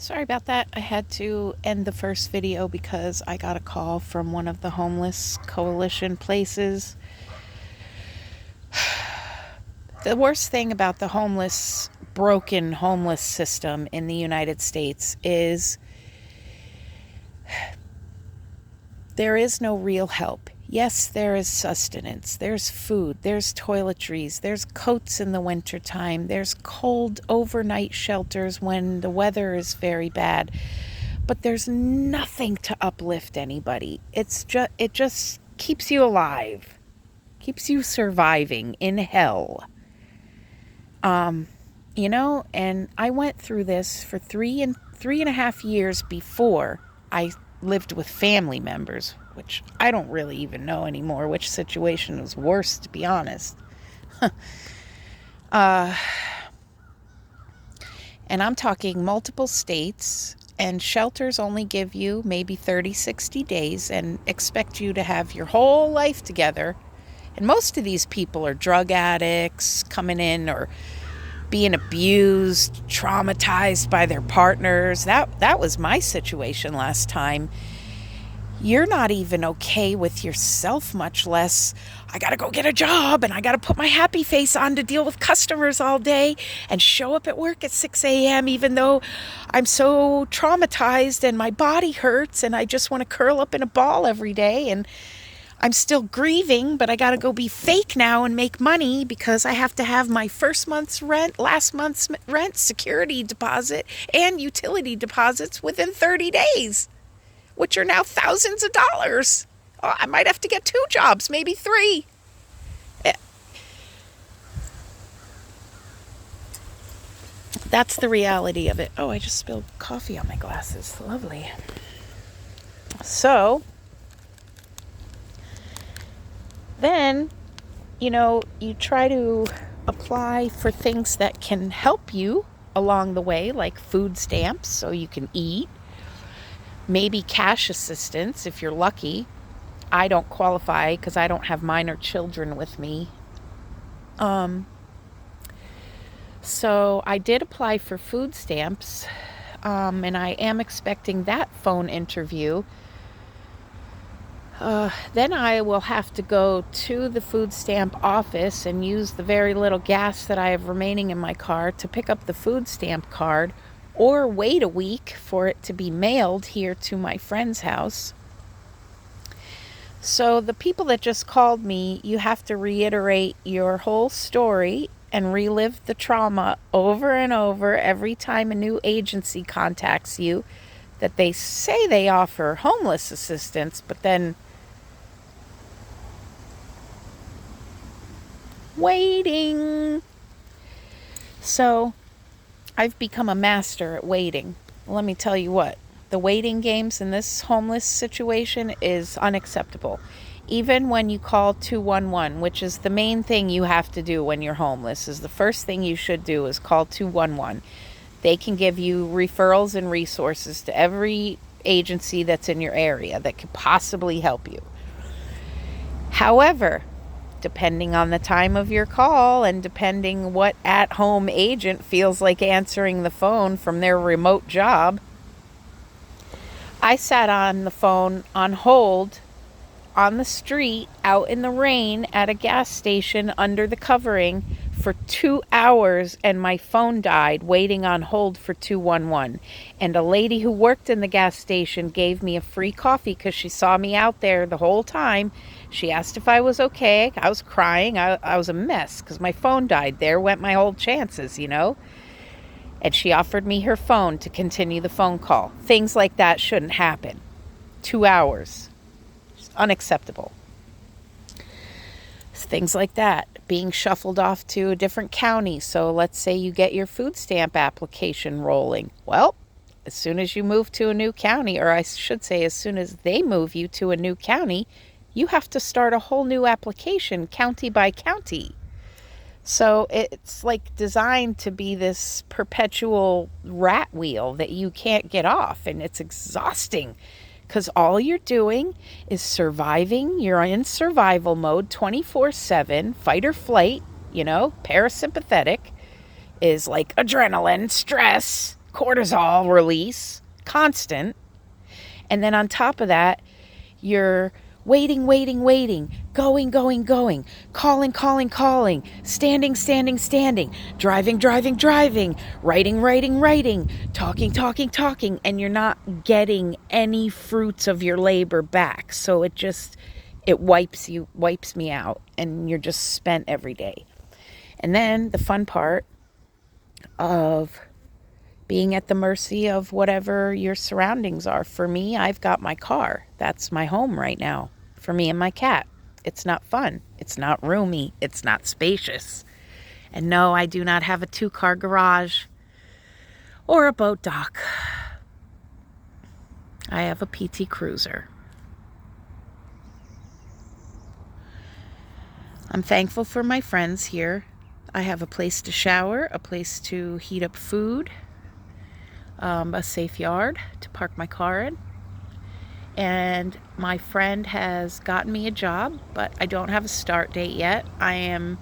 Sorry about that. I had to end the first video because I got a call from one of the homeless coalition places. The worst thing about the broken homeless system in the United States is there is no real help. Yes, there is sustenance, there's food, there's toiletries, there's coats in the wintertime, there's cold overnight shelters when the weather is very bad, but there's nothing to uplift anybody. It just keeps you alive, keeps you surviving in hell. And I went through this for three and a half years before I lived with family members, which I don't really even know anymore which situation was worse, to be honest. uh, and I'm talking multiple states, and shelters only give you maybe 30, 60 days and expect you to have your whole life together. And most of these people are drug addicts coming in or being abused, traumatized by their partners. That was my situation last time. You're not even okay with yourself, much less, I gotta go get a job and I gotta put my happy face on to deal with customers all day and show up at work at 6 a.m. even though I'm so traumatized and my body hurts and I just want to curl up in a ball every day, and I'm still grieving, but I gotta go be fake now and make money because I have to have my first month's rent, last month's rent, security deposit, and utility deposits within 30 days, which are now thousands of dollars. Oh, I might have to get 2 jobs, maybe 3. That's the reality of it. Oh, I just spilled coffee on my glasses. Lovely. So, then, you try to apply for things that can help you along the way, like food stamps so you can eat, maybe cash assistance if you're lucky. I don't qualify because I don't have minor children with me. So I did apply for food stamps, and I am expecting that phone interview. Then I will have to go to the food stamp office and use the very little gas that I have remaining in my car to pick up the food stamp card, or wait a week for it to be mailed here to my friend's house. So the people that just called me, you have to reiterate your whole story and relive the trauma over and over every time a new agency contacts you that they say they offer homeless assistance, but then waiting. So I've become a master at waiting. Let me tell you what, the waiting games in this homeless situation is unacceptable. Even when you call 211, which is the main thing you have to do when you're homeless, is the first thing you should do is call 211. They can give you referrals and resources to every agency that's in your area that could possibly help you. However, depending on the time of your call and depending what at-home agent feels like answering the phone from their remote job, I sat on the phone on hold on the street out in the rain at a gas station under the covering for 2 hours, and my phone died waiting on hold for 211. And a lady who worked in the gas station gave me a free coffee because she saw me out there the whole time. She asked if I was okay. I was crying. I was a mess because my phone died. There went my whole chances, And she offered me her phone to continue the phone call. Things like that shouldn't happen. 2 hours. It's unacceptable. Things like that. Being shuffled off to a different county. So let's say you get your food stamp application rolling. Well, as soon as you move to a new county, or I should say as soon as they move you to a new county, you have to start a whole new application, county by county. So it's like designed to be this perpetual rat wheel that you can't get off, and it's exhausting because all you're doing is surviving. You're in survival mode 24/7, fight or flight, parasympathetic is like adrenaline, stress, cortisol release, constant. And then on top of that, you're waiting, going, calling, standing, driving, writing, talking, and you're not getting any fruits of your labor back. So it wipes me out, and you're just spent every day. And then the fun part of being at the mercy of whatever your surroundings are. For me, I've got my car. That's my home right now. For me and my cat. It's not fun. It's not roomy. It's not spacious. And no, I do not have a 2-car garage or a boat dock. I have a PT Cruiser. I'm thankful for my friends here. I have a place to shower, a place to heat up food, a safe yard to park my car in. And my friend has gotten me a job, but I don't have a start date yet. I am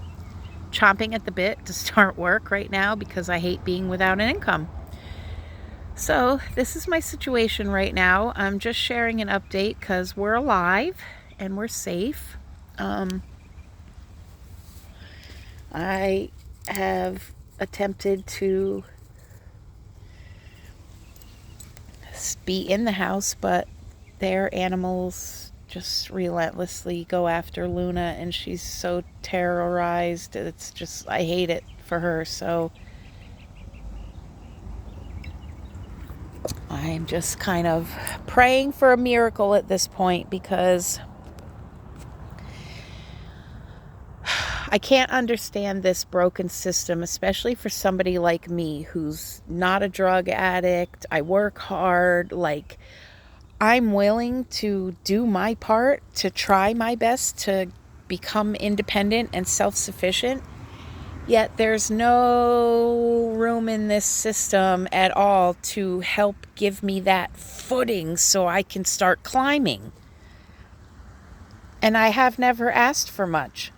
chomping at the bit to start work right now because I hate being without an income. So this is my situation right now. I'm just sharing an update because we're alive and we're safe. I have attempted to be in the house, but their animals just relentlessly go after Luna, and she's so terrorized. It's just, I hate it for her. So I'm just kind of praying for a miracle at this point, because I can't understand this broken system, especially for somebody like me who's not a drug addict. I work hard. Like, I'm willing to do my part to try my best to become independent and self-sufficient. Yet there's no room in this system at all to help give me that footing so I can start climbing. And I have never asked for much.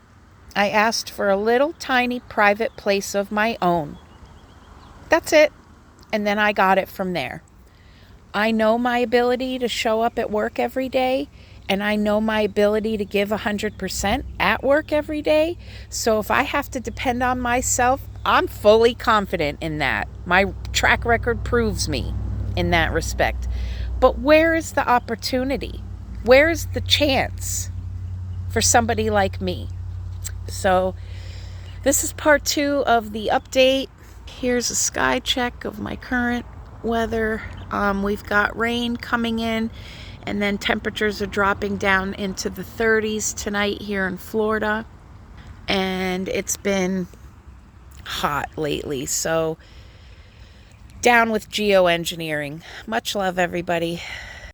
I asked for a little tiny private place of my own. That's it. And then I got it from there. I know my ability to show up at work every day, and I know my ability to give 100% at work every day. So if I have to depend on myself, I'm fully confident in that. My track record proves me in that respect. But where is the opportunity? Where is the chance for somebody like me? So this is part 2 of the update. Here's a sky check of my current weather. We've got rain coming in, and then temperatures are dropping down into the 30s tonight here in Florida. And it's been hot lately, so down with geoengineering. Much love, everybody.